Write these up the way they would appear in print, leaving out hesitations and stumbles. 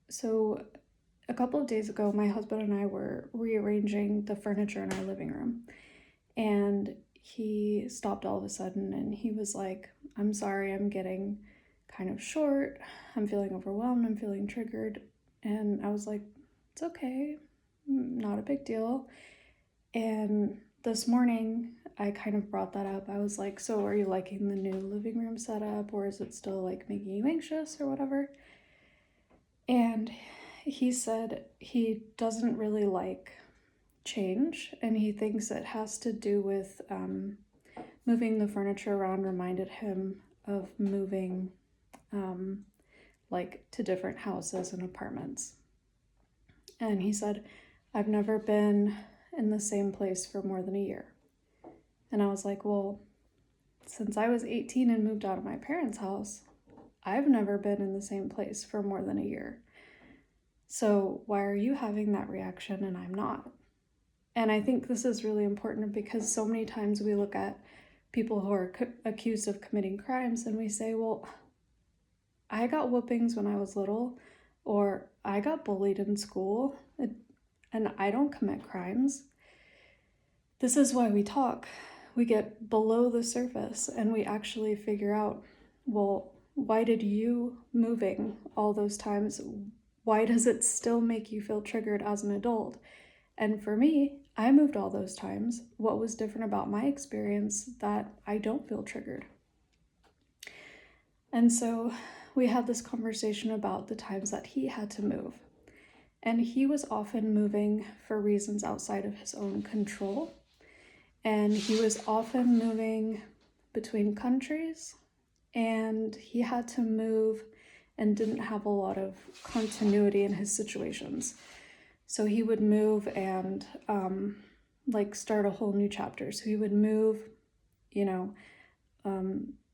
So, a couple of days ago, my husband and I were rearranging the furniture in our living room, and he stopped all of a sudden and he was like, I'm sorry, I'm getting kind of short. I'm feeling overwhelmed. I'm feeling triggered. And I was like, it's okay, not a big deal. And this morning, I kind of brought that up. I was like, so are you liking the new living room setup, or is it still like making you anxious or whatever? And he said he doesn't really like change, and he thinks it has to do with moving the furniture around reminded him of moving like to different houses and apartments. And he said, I've never been in the same place for more than a year. And I was like, well, since I was 18 and moved out of my parents' house, I've never been in the same place for more than a year. So why are you having that reaction and I'm not? And I think this is really important because so many times we look at people who are accused of committing crimes and we say, well, I got whoopings when I was little, or I got bullied in school, and I don't commit crimes. This is why we talk. We get below the surface and we actually figure out, well, why did you moving all those times, why does it still make you feel triggered as an adult? And for me, I moved all those times. What was different about my experience that I don't feel triggered? And so we had this conversation about the times that he had to move. And he was often moving for reasons outside of his own control. And he was often moving between countries, and he had to move and didn't have a lot of continuity in his situations. So he would move and like start a whole new chapter. So he would move,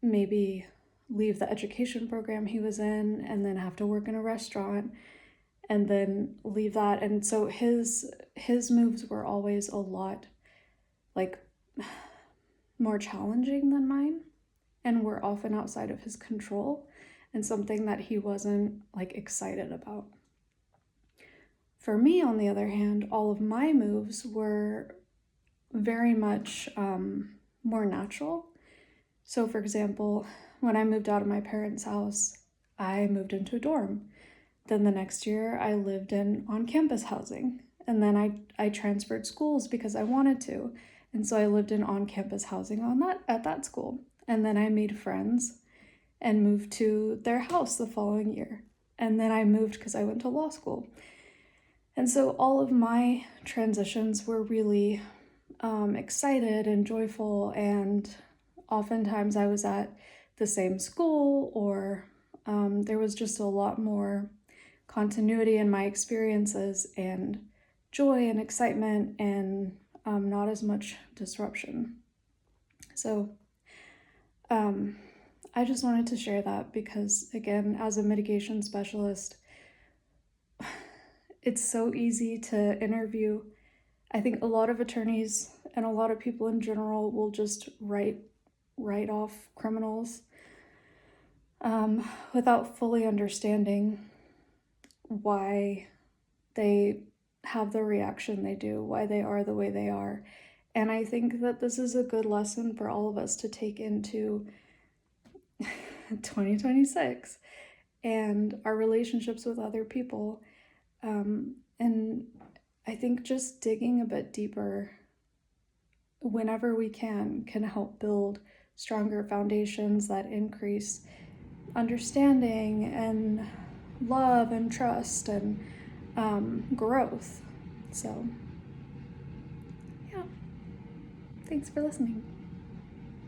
maybe leave the education program he was in and then have to work in a restaurant and then leave that. And so his moves were always a lot like more challenging than mine and were often outside of his control and something that he wasn't like excited about. For me, on the other hand, all of my moves were very much more natural. So for example, when I moved out of my parents' house, I moved into a dorm. Then the next year I lived in on-campus housing. And then I transferred schools because I wanted to. And so I lived in on-campus housing at that school. And then I made friends and moved to their house the following year. And then I moved because I went to law school. And so all of my transitions were really excited and joyful, and oftentimes I was at the same school, or there was just a lot more continuity in my experiences and joy and excitement, and not as much disruption. So I just wanted to share that because, again, as a mitigation specialist, it's so easy to interview. I think a lot of attorneys and a lot of people in general will just write off criminals without fully understanding why they have the reaction they do, why they are the way they are. And I think that this is a good lesson for all of us to take into 2026 and our relationships with other people. And I think just digging a bit deeper whenever we can help build stronger foundations that increase understanding and love and trust and growth. So, yeah, thanks for listening.